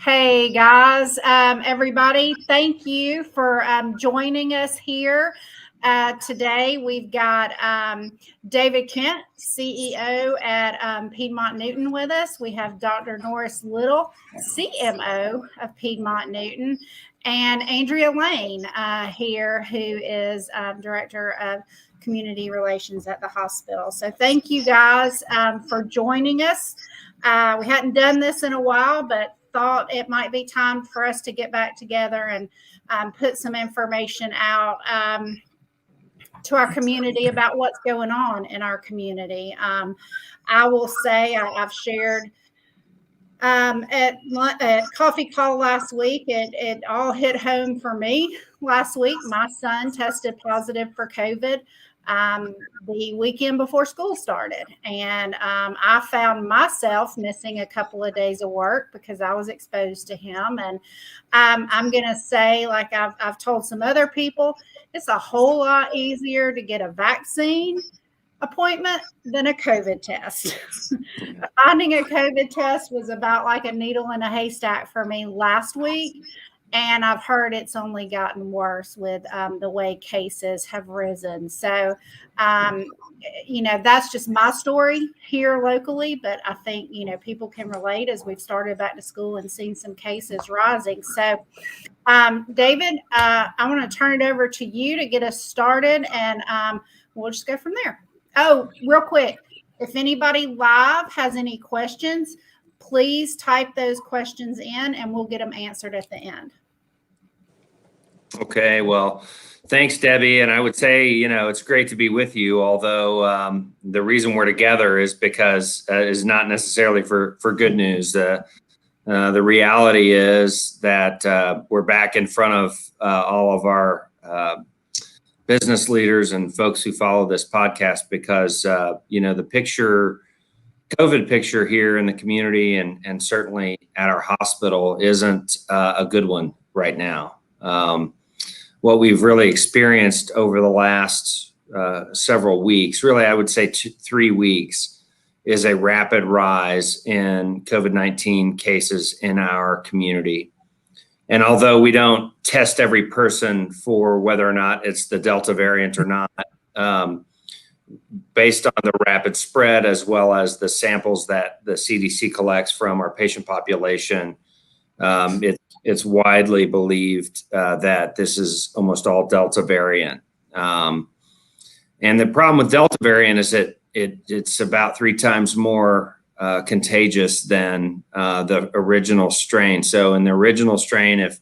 Hey guys, everybody, thank you for joining us here. Today we've got David Kent, CEO at Piedmont Newton, with us. We have Dr. Norris Little, CMO of Piedmont Newton, and Andrea Lane here, who is Director of Community Relations at the hospital. So thank you guys for joining us. We hadn't done this in a while, but thought it might be time for us to get back together and put some information out to our community about what's going on in our community. I will say I've shared at coffee call last week. It all hit home for me last week. My son tested positive for COVID the weekend before school started. And I found myself missing a couple of days of work because I was exposed to him. And I'm going to say, like I've told some other people, it's a whole lot easier to get a vaccine appointment than a COVID test. Finding a COVID test was about like a needle in a haystack for me last week. And I've heard it's only gotten worse with the way cases have risen. So, that's just my story here locally. But I think, people can relate as we've started back to school and seen some cases rising. So, David, I want to turn it over to you to get us started, and we'll just go from there. Oh, real quick, if anybody live has any questions, please type those questions in and we'll get them answered at the end. Okay, well, thanks, Debbie. And I would say, it's great to be with you, although the reason we're together is because is not necessarily for good news. The reality is that we're back in front of all of our business leaders and folks who follow this podcast because, the COVID picture here in the community and certainly at our hospital isn't a good one right now. What we've really experienced over the last several weeks, really I would say 3 weeks, is a rapid rise in COVID-19 cases in our community. And although we don't test every person for whether or not it's the Delta variant or not, based on the rapid spread as well as the samples that the CDC collects from our patient population, it's widely believed that this is almost all Delta variant. And the problem with Delta variant is that it's about 3 times more contagious than the original strain. So in the original strain, if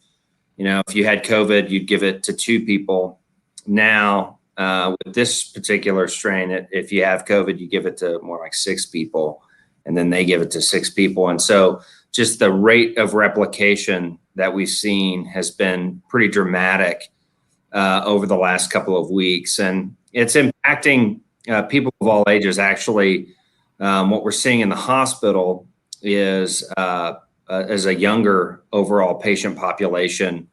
you had COVID, you'd give it to 2 people. Now, with this particular strain, if you have COVID, you give it to more like 6 people, and then they give it to 6 people. And so just the rate of replication that we've seen has been pretty dramatic over the last couple of weeks. And it's impacting people of all ages. Actually, what we're seeing in the hospital is a younger overall patient population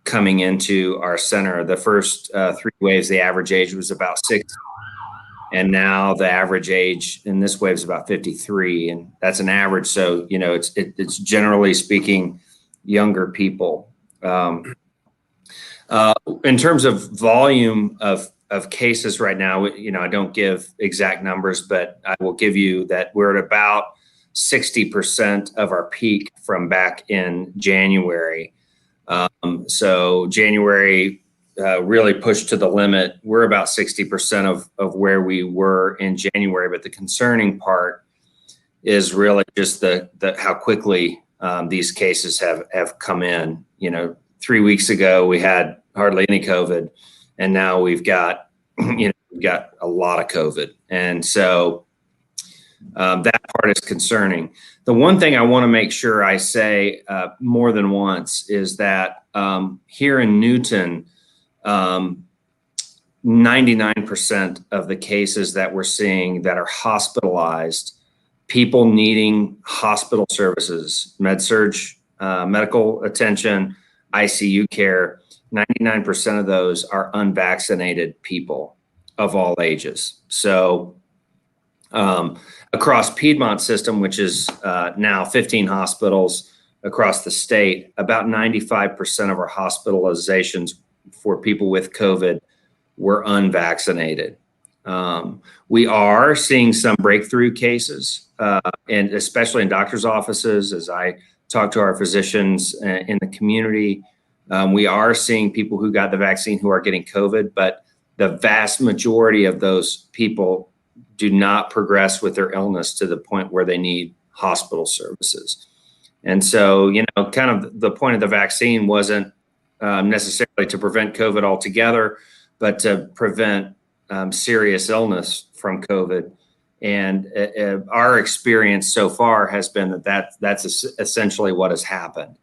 coming into our center. The first 3 waves, the average age was about 60. And now the average age in this wave is about 53, and that's an average. So, it's generally speaking younger people. In terms of volume of cases right now, I don't give exact numbers, but I will give you that we're at about 60% of our peak from back in January. So January really pushed to the limit. We're about 60% of where we were in January, but the concerning part is really just the how quickly these cases have come in. 3 weeks ago we had hardly any COVID, and now we've got we've got a lot of COVID, and so that part is concerning. The one thing I want to make sure I say more than once is that here in Newton, 99% of the cases that we're seeing that are hospitalized, people needing hospital services, med-surg, medical attention, ICU care, 99% of those are unvaccinated people of all ages. So across Piedmont system, which is now 15 hospitals across the state, about 95% of our hospitalizations for people with COVID were unvaccinated. We are seeing some breakthrough cases, and especially in doctors' offices. As I talk to our physicians in the community, we are seeing people who got the vaccine who are getting COVID, but the vast majority of those people do not progress with their illness to the point where they need hospital services. And so, kind of the point of the vaccine wasn't necessarily to prevent COVID altogether, but to prevent serious illness from COVID. And our experience so far has been that's essentially what has happened.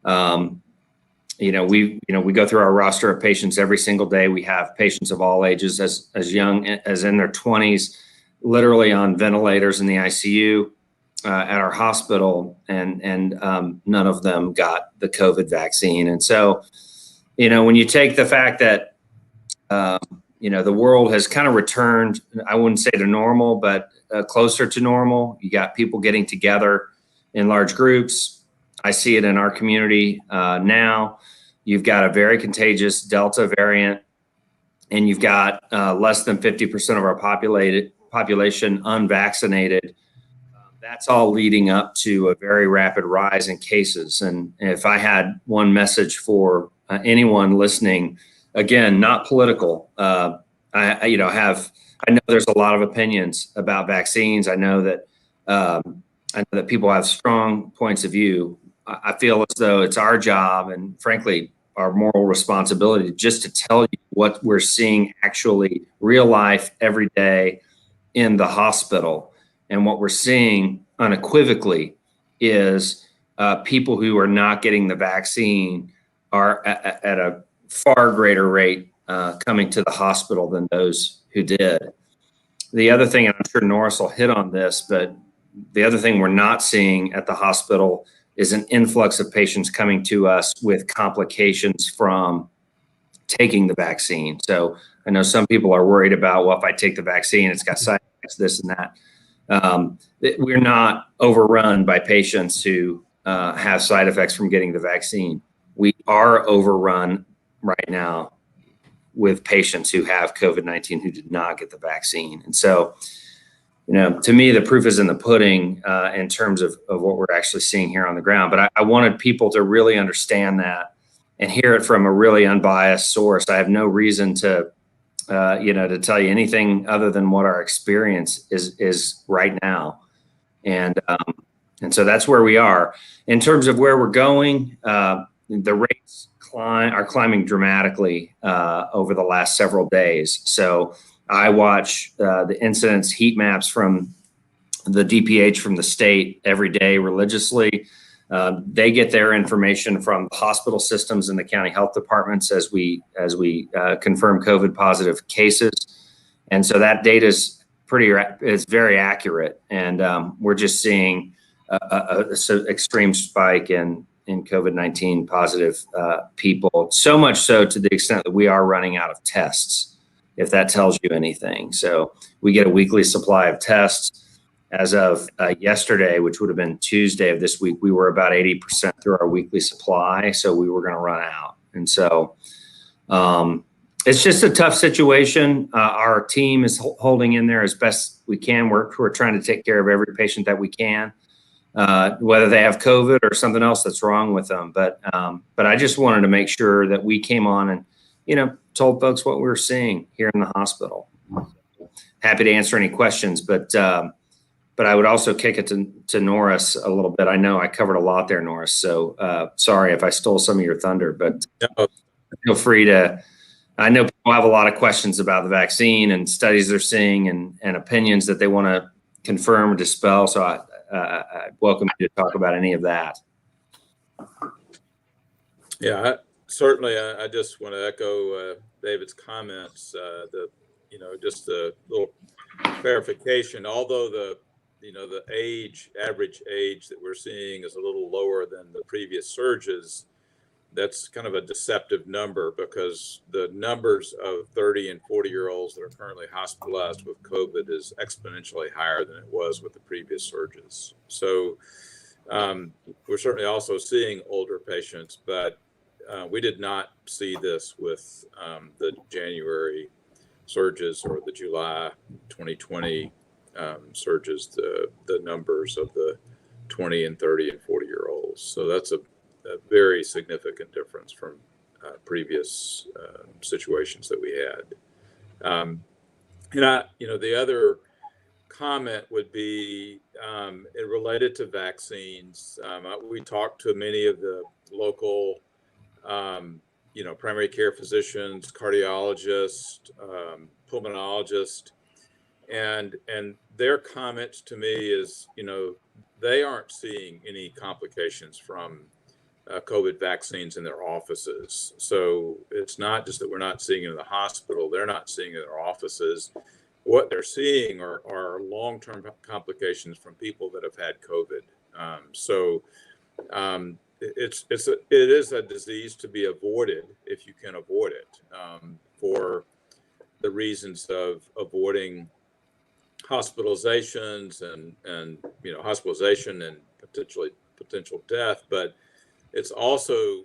We go through our roster of patients every single day. We have patients of all ages, as young as in their 20s, literally on ventilators in the ICU at our hospital, and none of them got the COVID vaccine. And so, when you take the fact that the world has kind of returned, I wouldn't say to normal, but closer to normal. You got people getting together in large groups. I see it in our community now. You've got a very contagious Delta variant, and you've got less than 50% of our population unvaccinated. That's all leading up to a very rapid rise in cases. And if I had one message for anyone listening, again, not political, I know there's a lot of opinions about vaccines. I know that people have strong points of view. I feel as though it's our job, and frankly, our moral responsibility, just to tell you what we're seeing actually real life every day in the hospital. And what we're seeing unequivocally is people who are not getting the vaccine are at a far greater rate coming to the hospital than those who did. The other thing, and I'm sure Norris will hit on this, but the other thing we're not seeing at the hospital is an influx of patients coming to us with complications from taking the vaccine. So I know some people are worried about, well, if I take the vaccine, it's got side effects, this and that. We're not overrun by patients who have side effects from getting the vaccine. We are overrun right now with patients who have COVID-19 who did not get the vaccine. And so, to me, the proof is in the pudding in terms of what we're actually seeing here on the ground. But I wanted people to really understand that and hear it from a really unbiased source. I have no reason to tell you anything other than what our experience is right now. And so that's where we are. In terms of where we're going, the rates are climbing dramatically over the last several days. So I watch the incidence heat maps from the DPH from the state every day religiously. They get their information from hospital systems and the county health departments as we confirm COVID positive cases. And so that data is very accurate. And we're just seeing a extreme spike in COVID-19 positive people, so much so to the extent that we are running out of tests, if that tells you anything. So we get a weekly supply of tests. As of yesterday, which would have been Tuesday of this week, we were about 80% through our weekly supply. So we were going to run out. And so it's just a tough situation. Our team is holding in there as best we can. We're trying to take care of every patient that we can, whether they have COVID or something else that's wrong with them. But I just wanted to make sure that we came on and, told folks what we were seeing here in the hospital. Happy to answer any questions, but I would also kick it to Norris a little bit. I know I covered a lot there, Norris. So sorry if I stole some of your thunder, but feel free to. I know people have a lot of questions about the vaccine and studies they're seeing and opinions that they want to confirm or dispel. So I welcome you to talk about any of that. Yeah, certainly. I just want to echo David's comments. Just a little clarification. Although the average age that we're seeing is a little lower than the previous surges, that's kind of a deceptive number because the numbers of 30 and 40-year-olds that are currently hospitalized with COVID is exponentially higher than it was with the previous surges. So We're certainly also seeing older patients, but we did not see this with the January surges or the July 2020 surges, the numbers of the 20 and 30 and 40-year-olds. So that's a very significant difference from previous situations that we had. The other comment would be it related to vaccines. We talked to many of the local, primary care physicians, cardiologists, pulmonologists, and their comments to me is, they aren't seeing any complications from COVID vaccines in their offices. So it's not just that we're not seeing it in the hospital, they're not seeing it in their offices. What they're seeing are long-term complications from people that have had COVID. It is a disease to be avoided if you can avoid it, for the reasons of avoiding hospitalizations and hospitalization and potential death. But it's also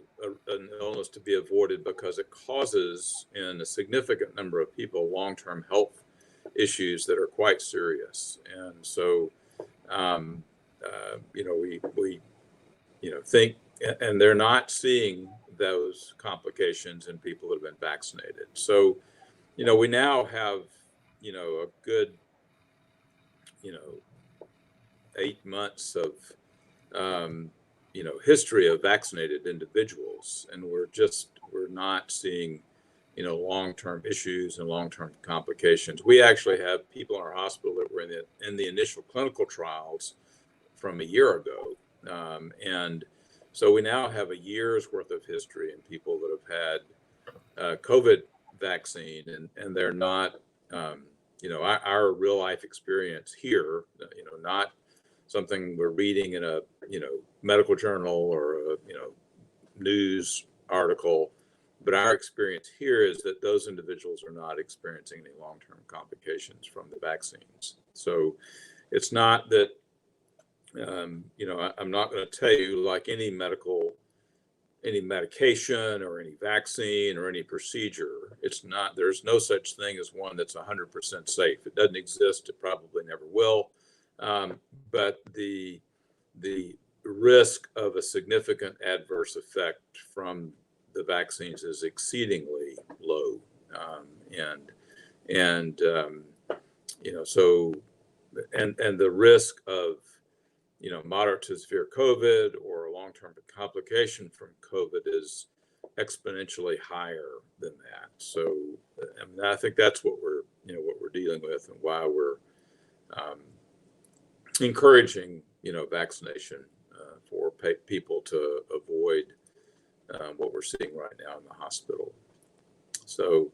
an illness to be avoided because it causes in a significant number of people long-term health issues that are quite serious. And so, we think, and they're not seeing those complications in people that have been vaccinated. So, we now have, a good, 8 months of, history of vaccinated individuals, and we're not seeing, long-term issues and long-term complications. We actually have people in our hospital that were in the initial clinical trials from a year ago. And so we now have a year's worth of history in people that have had COVID vaccine, and they're not, our real life experience here, not something we're reading in a, medical journal or a, news article. But our experience here is that those individuals are not experiencing any long-term complications from the vaccines. So it's not that, I'm not going to tell you, like any medication or any vaccine or any procedure, there's no such thing as one that's 100% safe. It doesn't exist. It probably never will. But the risk of a significant adverse effect from the vaccines is exceedingly low. And the risk of, moderate to severe COVID or a long-term complication from COVID is exponentially higher than that. So, I think that's what we're dealing with, and why we're encouraging, vaccination for people to avoid what we're seeing right now in the hospital. So,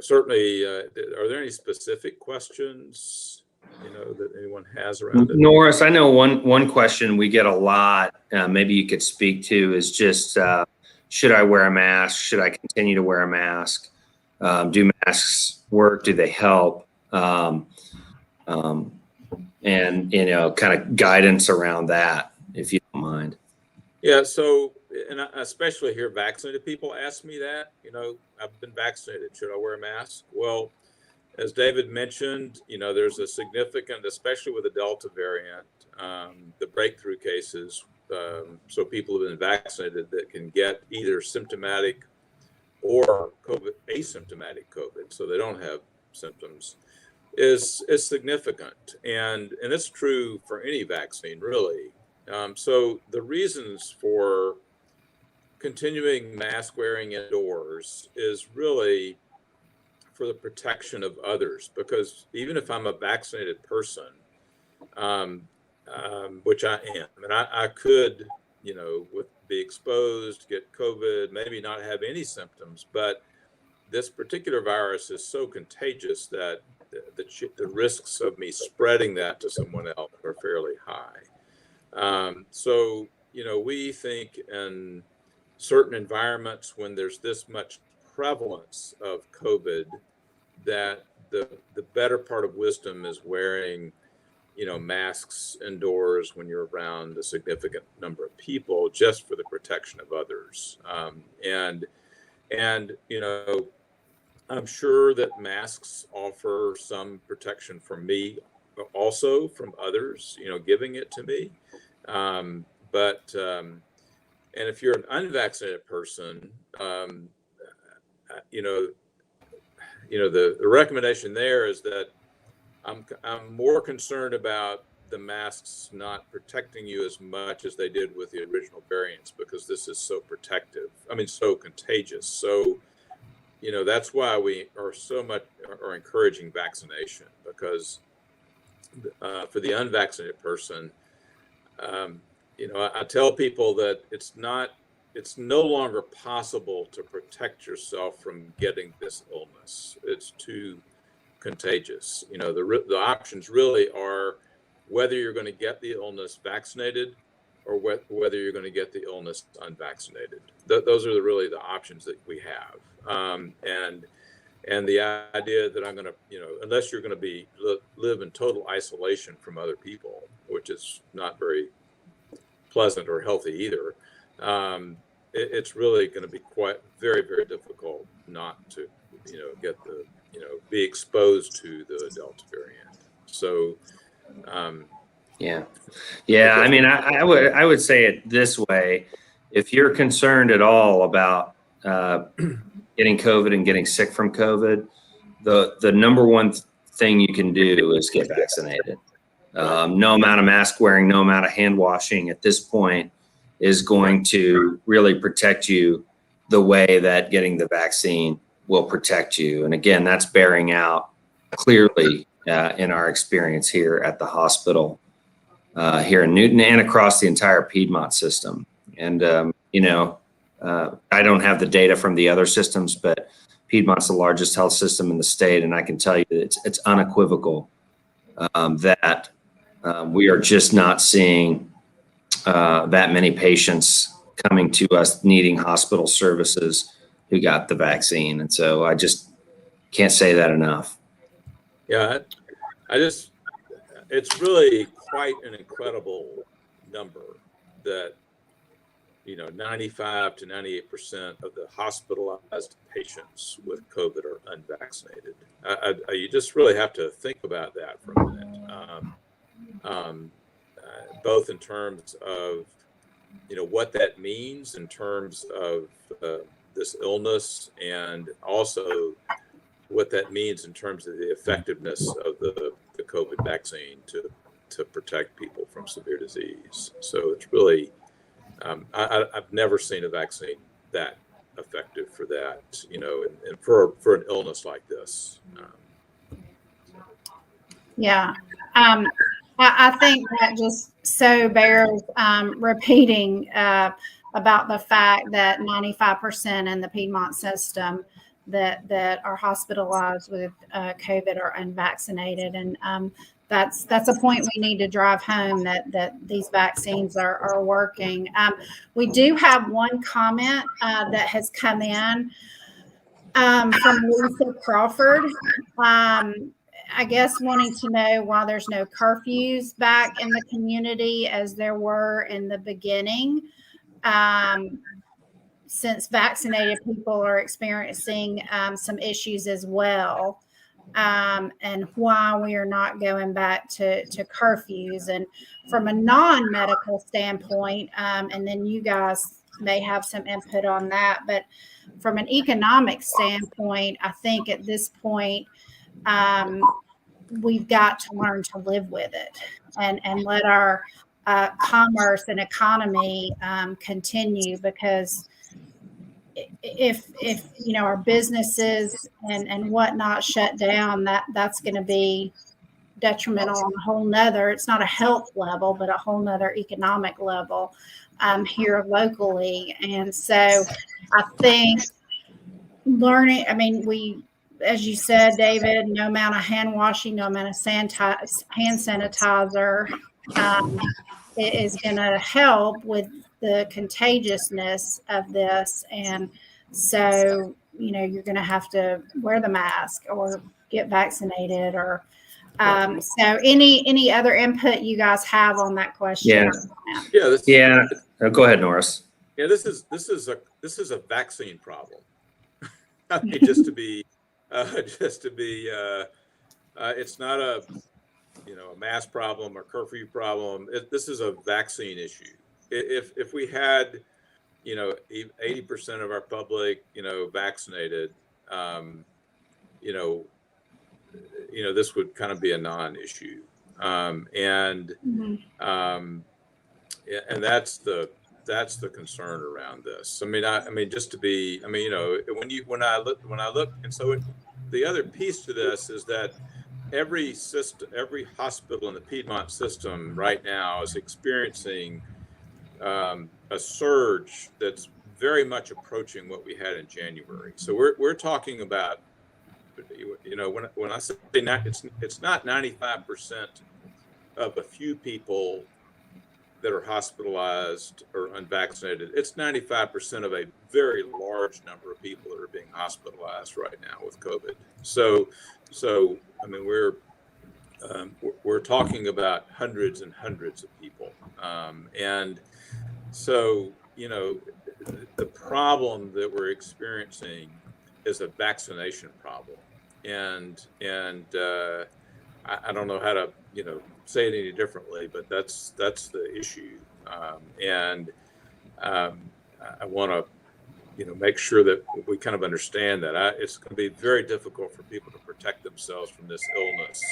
certainly, are there any specific questions, that anyone has around it? Norris, I know one question we get a lot, maybe you could speak to, is just, should I wear a mask? Should I continue to wear a mask? Do masks work? Do they help? And, kind of guidance around that, if you don't mind. Yeah, so, and I especially hear vaccinated people ask me that, I've been vaccinated, should I wear a mask? Well, as David mentioned, there's a significant, especially with the Delta variant, the breakthrough cases, so people who have been vaccinated that can get either symptomatic or asymptomatic COVID, so they don't have symptoms, is significant. And it's true for any vaccine, really. So the reasons for continuing mask wearing indoors is really for the protection of others, because even if I'm a vaccinated person, which I am, and I could, be exposed, get COVID, maybe not have any symptoms, but this particular virus is so contagious that the risks of me spreading that to someone else are fairly high. So, we think in certain environments when there's this much prevalence of COVID, that the better part of wisdom is wearing masks indoors when you're around a significant number of people, just for the protection of others. And I'm sure that masks offer some protection from me, but also from others, giving it to me. And if you're an unvaccinated person, the recommendation there is that I'm more concerned about the masks not protecting you as much as they did with the original variants, because this is so protective. I mean, so contagious. So, that's why we are encouraging vaccination, because for the unvaccinated person, I tell people that it's no longer possible to protect yourself from getting this illness. It's too contagious. The options really are whether you're going to get the illness vaccinated or whether you're going to get the illness unvaccinated. Those are really the options that we have. And the idea that I'm going to, unless you're going to live in total isolation from other people, which is not very pleasant or healthy either, it's really going to be very, very difficult not to, be exposed to the Delta variant. So, yeah. I mean, I would say it this way: if you're concerned at all about getting COVID and getting sick from COVID, the number one thing you can do is get vaccinated. No amount of mask wearing, no amount of hand washing at this point is going to really protect you the way that getting the vaccine will protect you. And again, that's bearing out clearly in our experience here at the hospital here in Newton and across the entire Piedmont system. And, I don't have the data from the other systems, but Piedmont's the largest health system in the state. And I can tell you that it's unequivocal that we are just not seeing that many patients coming to us needing hospital services who got the vaccine. And so I just can't say that enough. Yeah, it's really quite an incredible number that, 95 to 98% of the hospitalized patients with COVID are unvaccinated. You just really have to think about that for a minute, both in terms of, what that means in terms of this illness, and also what that means in terms of the effectiveness of the COVID vaccine to protect people from severe disease. So it's really, I've never seen a vaccine that effective for that, and for an illness like this. Yeah. I think that just so bears repeating about the fact that 95% in the Piedmont system that are hospitalized with COVID are unvaccinated. And that's a point we need to drive home, that these vaccines are working. We do have one comment that has come in from Lisa Crawford. I guess wanting to know why there's no curfews back in the community as there were in the beginning, since vaccinated people are experiencing some issues as well, and why we are not going back to curfews. And from a non-medical standpoint, and then you guys may have some input on that, but from an economic standpoint, I think at this point, we've got to learn to live with it and let our commerce and economy continue, because if our businesses and whatnot shut down, that's going to be detrimental on a whole nother, it's not a health level, but a whole nother economic level here locally. And so I think learning, as you said, David, no amount of hand washing, no amount of hand sanitizer is going to help with the contagiousness of this. And so, you're going to have to wear the mask or get vaccinated or So any other input you guys have on that question? Yeah. Go ahead, Norris. Yeah, this is a vaccine problem. I mean, it's not a mass problem or curfew problem. This is a vaccine issue. If we had 80% of our public vaccinated, this would kind of be a non-issue, and that's the concern around this. When I look, and so the other piece to this is that every hospital in the Piedmont system right now is experiencing a surge that's very much approaching what we had in January. So we're talking about, when I say it's not 95% of a few people that are hospitalized or unvaccinated. It's 95% of a very large number of people that are being hospitalized right now with COVID. So I mean, we're talking about hundreds and hundreds of people, and so the problem that we're experiencing is a vaccination problem, and I don't know how to say it any differently, but that's the issue, and I want to make sure that we kind of understand that it's going to be very difficult for people to protect themselves from this illness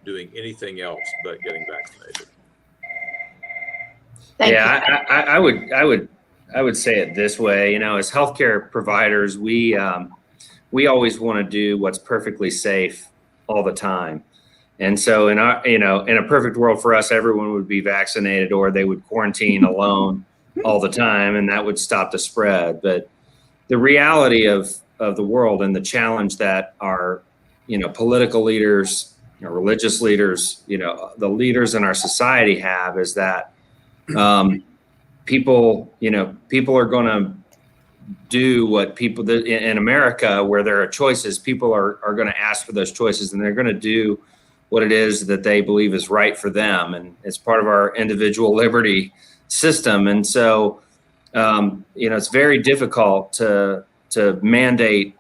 doing anything else but getting vaccinated. I would say it this way. As healthcare providers, we always want to do what's perfectly safe all the time. And so in a perfect world for us, everyone would be vaccinated or they would quarantine alone all the time, and that would stop the spread. But the reality of the world and the challenge that our political leaders, religious leaders, the leaders in our society have is that people are going to do what people in America, where there are choices, people are going to ask for those choices, and they're going to do what it is that they believe is right for them. And it's part of our individual liberty system. And so, it's very difficult to mandate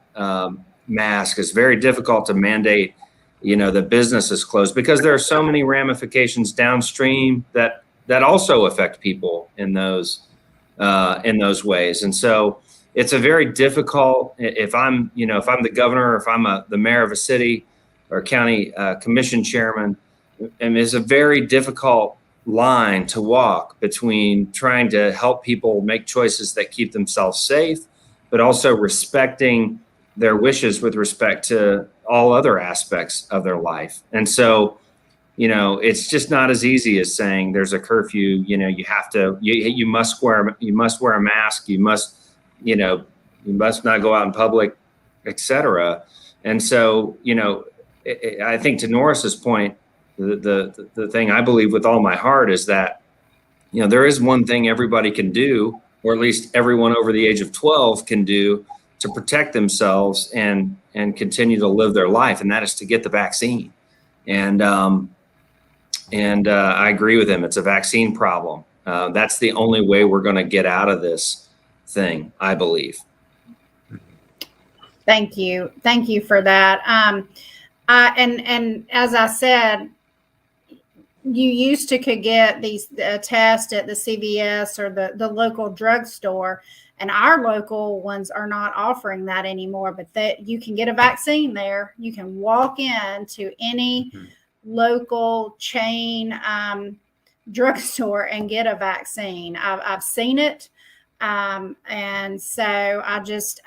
masks. It's very difficult to mandate, that business is closed, because there are so many ramifications downstream that also affect people in those ways. And so it's a very difficult, if I'm the governor, or if I'm the mayor of a city or county commission chairman, and it's a very difficult line to walk between trying to help people make choices that keep themselves safe, but also respecting their wishes with respect to all other aspects of their life. And so, it's just not as easy as saying there's a curfew. You must wear a mask. You must not go out in public, etc. And so, I think to Norris's point, the thing I believe with all my heart is that, there is one thing everybody can do, or at least everyone over the age of 12 can do to protect themselves and continue to live their life, and that is to get the vaccine. And I agree with him. It's a vaccine problem. That's the only way we're going to get out of this thing, I believe. Thank you for that. And as I said, you used to could get these tests at the CVS or the local drugstore, and our local ones are not offering that anymore. But that you can get a vaccine there. You can walk into any local chain drugstore and get a vaccine. I've seen it, and so I just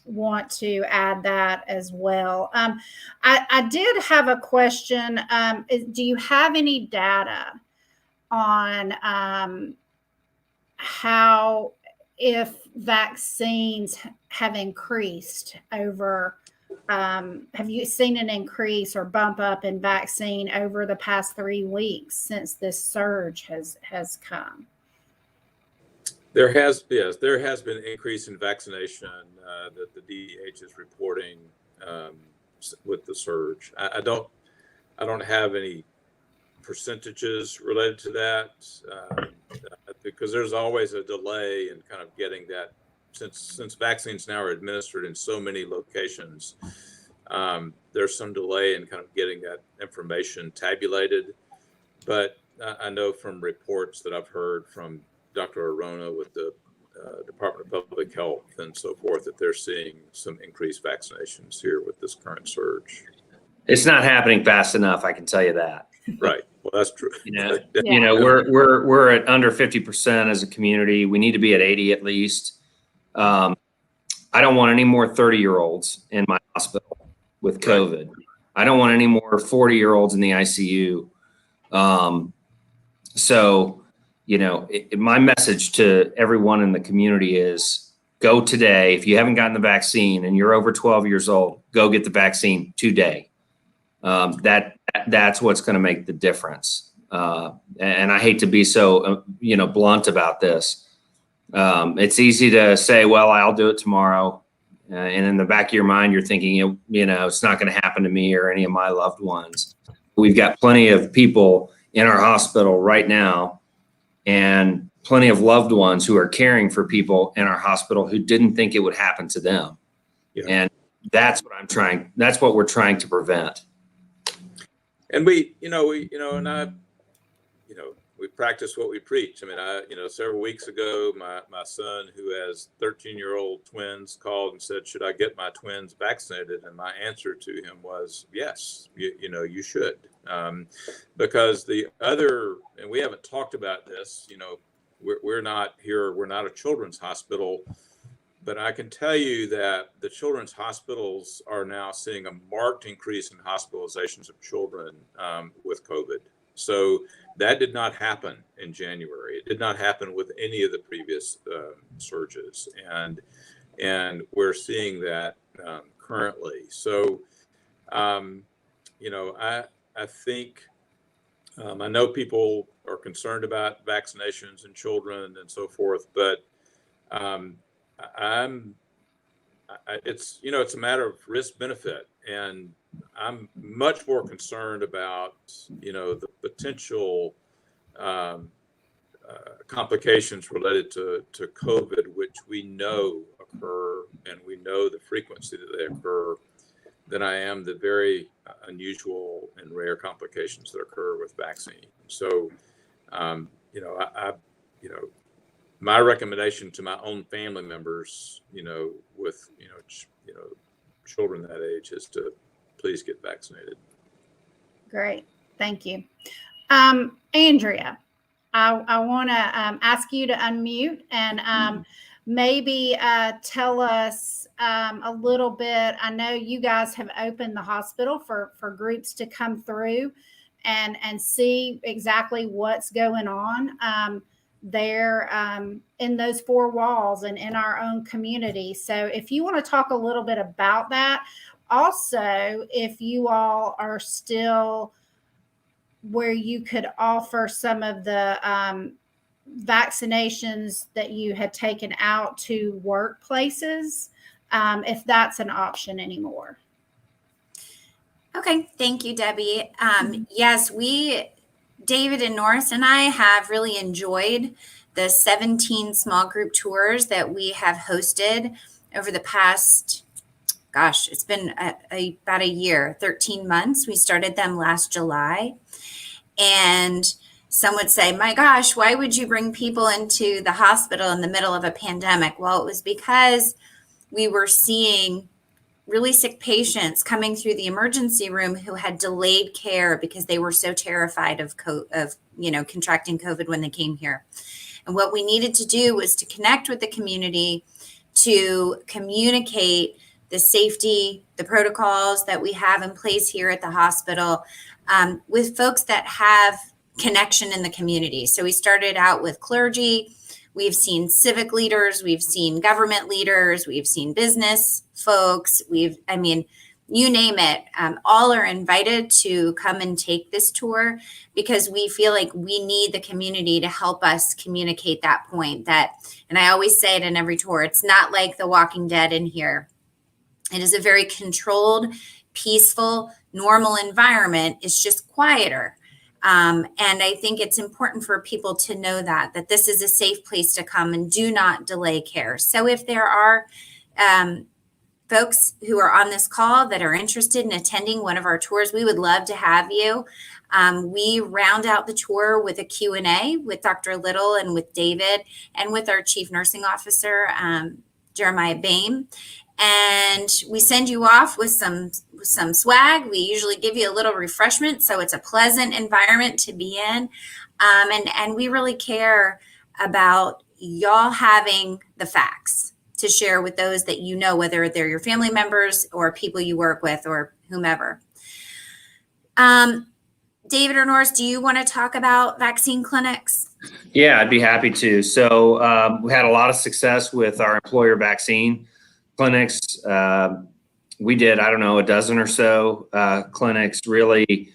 want to add that as well. I did have a question. Do you have any data on how, if vaccines have increased over, have you seen an increase or bump up in vaccine over the past 3 weeks since this surge has come? There has been an increase in vaccination that the DEH is reporting with the surge. I I don't have any percentages related to that because there's always a delay in kind of getting that, since vaccines now are administered in so many locations. There's some delay in kind of getting that information tabulated, but I know from reports that I've heard from Dr. Arona with the Department of Public Health and so forth that they're seeing some increased vaccinations here with this current surge. It's not happening fast enough, I can tell you that. Right. Well, that's true. We're at under 50% as a community. We need to be at 80 at least. I don't want any more 30-year-olds in my hospital with COVID. Right. I don't want any more 40-year-olds in the ICU. So, my message to everyone in the community is go today. If you haven't gotten the vaccine and you're over 12 years old, go get the vaccine today. That's what's going to make the difference. And I hate to be so, blunt about this. It's easy to say, well, I'll do it tomorrow. And in the back of your mind, you're thinking, it's not going to happen to me or any of my loved ones. We've got plenty of people in our hospital right now and plenty of loved ones who are caring for people in our hospital who didn't think it would happen to them. Yeah. And that's what we're trying to prevent. And we practice what we preach. I mean, several weeks ago, my son, who has 13-year-old twins, called and said, should I get my twins vaccinated? And my answer to him was, yes, you should. Because and we haven't talked about this, we're not a children's hospital, but I can tell you that the children's hospitals are now seeing a marked increase in hospitalizations of children with COVID. So that did not happen in January. It did not happen with any of the previous surges, and we're seeing that currently. So, I think I know people are concerned about vaccinations in children and so forth, but it's a matter of risk benefit, and I'm much more concerned about the potential complications related to COVID, which we know occur, and we know the frequency that they occur, than I am the very unusual and rare complications that occur with vaccine. So, my recommendation to my own family members, with children that age, is to please get vaccinated. Great, thank you, Andrea. I want to ask you to unmute and maybe tell us a little bit. I know you guys have opened the hospital for groups to come through and see exactly what's going on there in those four walls and in our own community. So if you want to talk a little bit about that. Also, if you all are still where you could offer some of the vaccinations that you had taken out to workplaces, if that's an option anymore. Okay, thank you, Debbie. Yes, David and Norris and I have really enjoyed the 17 small group tours that we have hosted over the past, it's been about a year, 13 months. We started them last July. And some would say, my gosh, why would you bring people into the hospital in the middle of a pandemic? Well, it was because we were seeing really sick patients coming through the emergency room who had delayed care because they were so terrified of contracting COVID when they came here. And what we needed to do was to connect with the community, to communicate the safety, the protocols that we have in place here at the hospital with folks that have connection in the community. So we started out with clergy. We've seen civic leaders, we've seen government leaders, we've seen business folks, you name it. All are invited to come and take this tour because we feel like we need the community to help us communicate that point. And I always say it in every tour, it's not like The Walking Dead in here. It is a very controlled, peaceful normal environment is just quieter. And I think it's important for people to know that this is a safe place to come, and do not delay care. So if there are folks who are on this call that are interested in attending one of our tours, we would love to have you. We round out the tour with a Q&A with Dr. Little and with David and with our Chief Nursing Officer, Jeremiah Bain. And we send you off with some swag. We usually give you a little refreshment, so it's a pleasant environment to be in. And we really care about y'all having the facts to share with those that you know, whether they're your family members or people you work with or whomever. David or Norris, do you want to talk about vaccine clinics? Yeah, I'd be happy to. So we had a lot of success with our employer vaccine clinics. We did, I don't know, a dozen or so clinics. Really,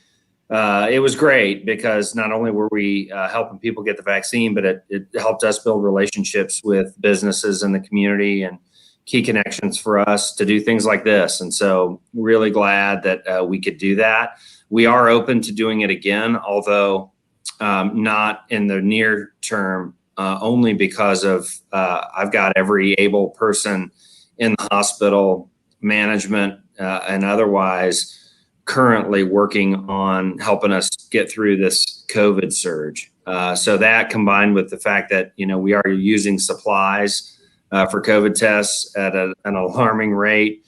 it was great because not only were we helping people get the vaccine, but it helped us build relationships with businesses in the community and key connections for us to do things like this. And so really glad that we could do that. We are open to doing it again, although not in the near term, only because of I've got every able person in the hospital, management and otherwise, currently working on helping us get through this COVID surge. So that combined with the fact that, we are using supplies for COVID tests at an alarming rate.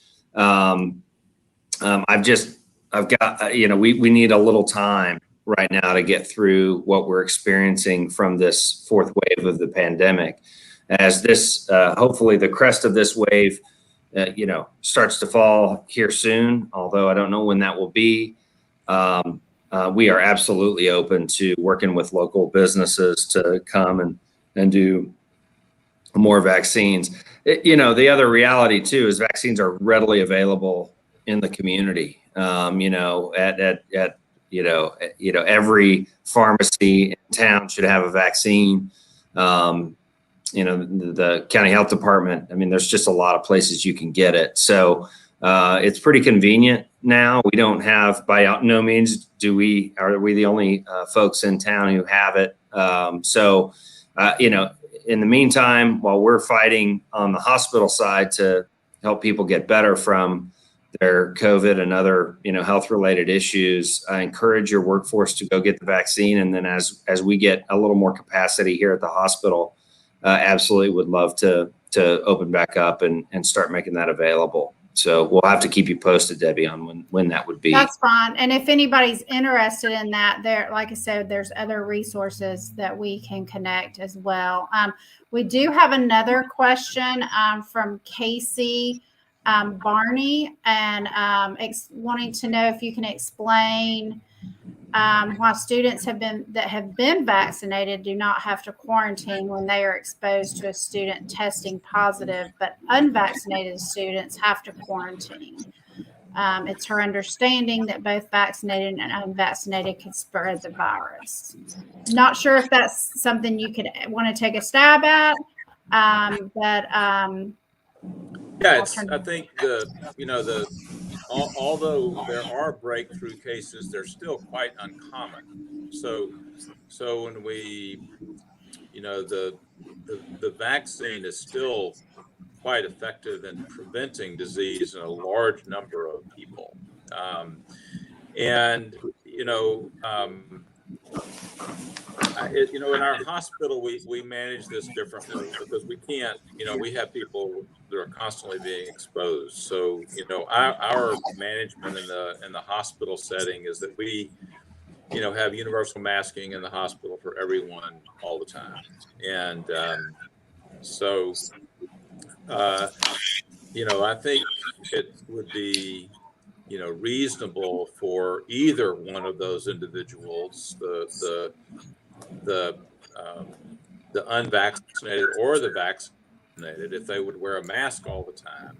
I've got, we need a little time right now to get through what we're experiencing from this fourth wave of the pandemic. As this, hopefully the crest of this wave starts to fall here soon, although I don't know when that will be. We are absolutely open to working with local businesses to come and do more vaccines. The other reality too is vaccines are readily available in the community. At every pharmacy in town should have a vaccine. The county health department, there's just a lot of places you can get it. So it's pretty convenient now. We don't have, by no means are we the only folks in town who have it. In the meantime, while we're fighting on the hospital side to help people get better from their COVID and other, health related issues, I encourage your workforce to go get the vaccine. And then as we get a little more capacity here at the hospital, absolutely would love to open back up and start making that available. So we'll have to keep you posted, Debbie, on when that would be. That's fine. And if anybody's interested in that, like I said, there's other resources that we can connect as well. We do have another question from Casey Barney, and wanting to know if you can explain why students that have been vaccinated do not have to quarantine when they are exposed to a student testing positive, but unvaccinated students have to quarantine. It's her understanding that both vaccinated and unvaccinated can spread the virus. Not sure if that's something you could want to take a stab at, yeah, I think although there are breakthrough cases, they're still quite uncommon. So when we, the vaccine is still quite effective in preventing disease in a large number of people. In our hospital, we manage this differently because we can't, we have people that are constantly being exposed. So, our management in the hospital setting is that we, have universal masking in the hospital for everyone all the time. And I think it would be, reasonable for either one of those individuals, the unvaccinated or the vaccinated, if they would wear a mask all the time,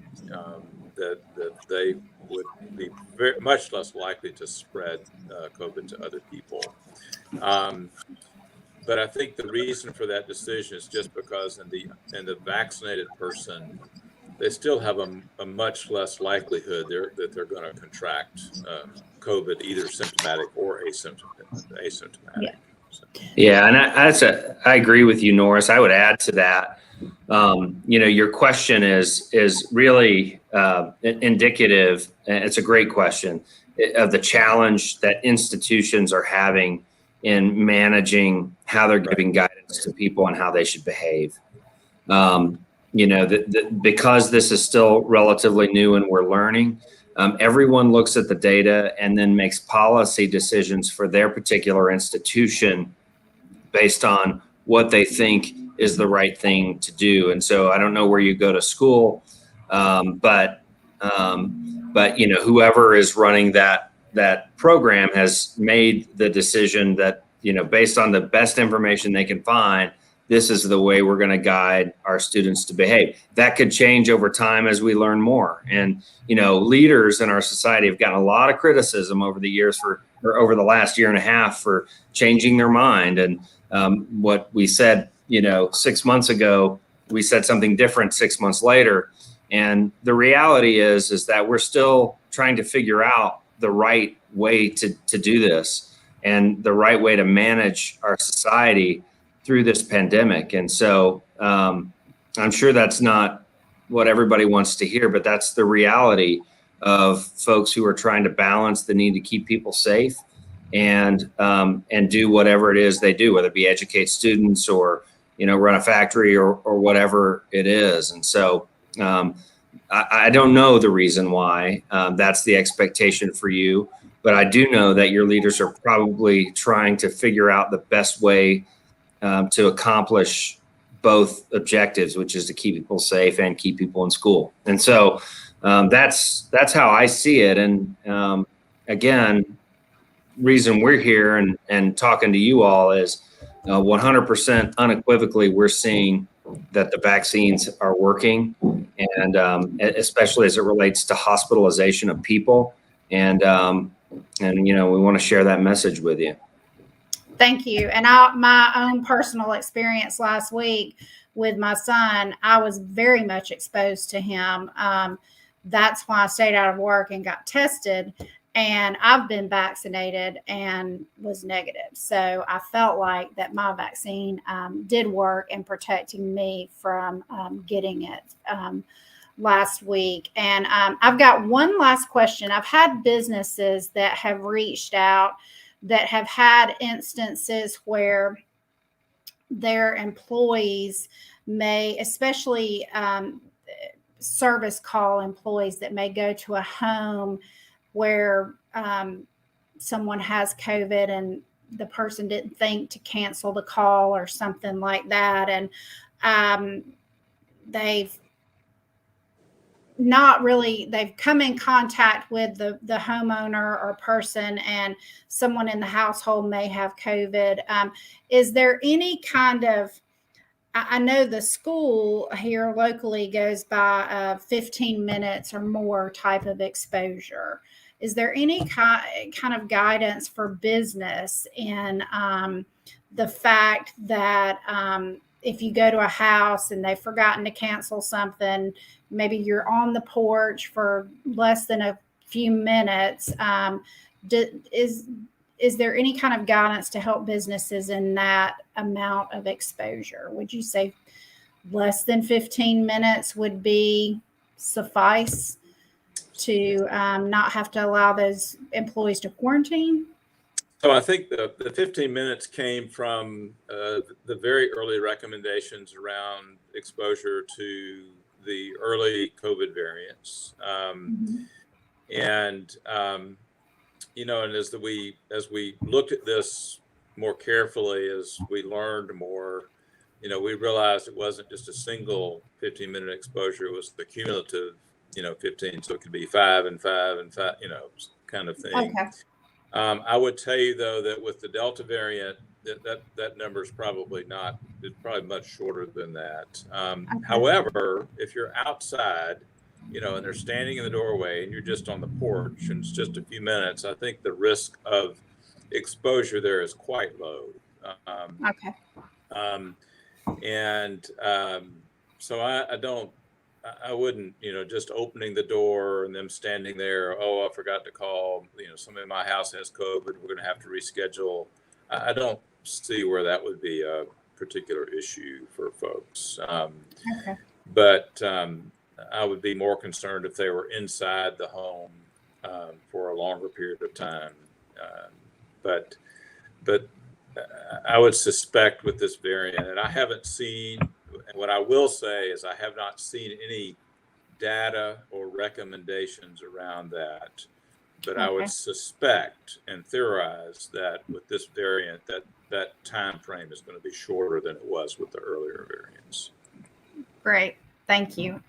that they would be much less likely to spread COVID to other people. But I think the reason for that decision is just because in the vaccinated person, they still have a much less likelihood that they're going to contract COVID, either symptomatic or asymptomatic. Yeah. So. Yeah, and I agree with you, Norris. I would add to that. Your question is really indicative. And it's a great question of the challenge that institutions are having in managing how they're giving guidance to people and how they should behave. Because this is still relatively new and we're learning, everyone looks at the data and then makes policy decisions for their particular institution based on what they think is the right thing to do. And so I don't know where you go to school, but whoever is running that program has made the decision that, based on the best information they can find, this is the way we're going to guide our students to behave. That could change over time as we learn more. And, leaders in our society have gotten a lot of criticism over the years or over the last year and a half for changing their mind. And what we said, 6 months ago, we said something different 6 months later. And the reality is that we're still trying to figure out the right way to do this and the right way to manage our society through this pandemic. And so I'm sure that's not what everybody wants to hear, but that's the reality of folks who are trying to balance the need to keep people safe and do whatever it is they do, whether it be educate students or, run a factory or whatever it is. And so I don't know the reason why that's the expectation for you, but I do know that your leaders are probably trying to figure out the best way to accomplish both objectives, which is to keep people safe and keep people in school. And so that's how I see it. And again, reason we're here and talking to you all is 100% unequivocally, we're seeing that the vaccines are working, and especially as it relates to hospitalization of people. And we want to share that message with you. Thank you. And my own personal experience last week with my son, I was very much exposed to him. That's why I stayed out of work and got tested. And I've been vaccinated and was negative. So I felt like that my vaccine did work in protecting me from getting it last week. And I've got one last question. I've had businesses that have reached out that have had instances where their employees may, especially service call employees that may go to a home where someone has COVID and the person didn't think to cancel the call or something like that. And they've come in contact with the homeowner or person, and someone in the household may have COVID. Is there any kind of, I know the school here locally goes by 15 minutes or more type of exposure. Is there any kind of guidance for business in the fact that if you go to a house and they've forgotten to cancel something, maybe you're on the porch for less than a few minutes, is there any kind of guidance to help businesses in that amount of exposure? Would you say less than 15 minutes would be suffice to not have to allow those employees to quarantine? So I think the 15 minutes came from the very early recommendations around exposure to the early COVID variants. And as we looked at this more carefully, as we learned more, we realized it wasn't just a single 15-minute exposure; it was the cumulative, 15. So it could be 5 and 5 and 5, kind of thing. Okay. I would tell you though that with the Delta variant, that number is probably much shorter than that. Okay. However, if you're outside, and they're standing in the doorway and you're just on the porch and it's just a few minutes, I think the risk of exposure there is quite low. Okay. So I don't I wouldn't, just opening the door and them standing there. Oh, I forgot to call. Somebody in my house has COVID. We're going to have to reschedule. I don't see where that would be a particular issue for folks. Okay. But I would be more concerned if they were inside the home for a longer period of time. But I would suspect with this variant, and I haven't seen. What I will say is I have not seen any data or recommendations around that, but I would suspect and theorize that with this variant, that time frame is going to be shorter than it was with the earlier variants. Great. Thank you.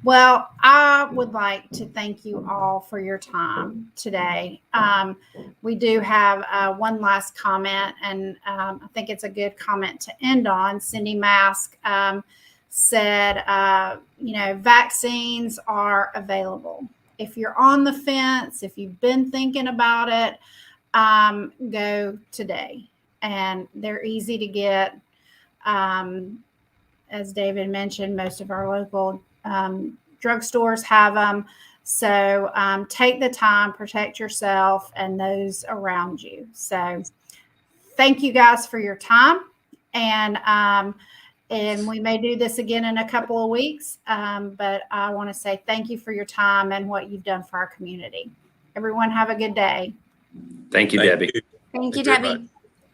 Well, I would like to thank you all for your time today. We do have one last comment, and I think it's a good comment to end on. Cindy Mask said, vaccines are available. If you're on the fence, if you've been thinking about it, go today. And they're easy to get. As David mentioned, most of our local drugstores have them. So take the time, protect yourself and those around you. So thank you guys for your time. And we may do this again in a couple of weeks. But I want to say thank you for your time and what you've done for our community. Everyone have a good day. Thank you, Debbie. You. Thank you, very Debbie. much.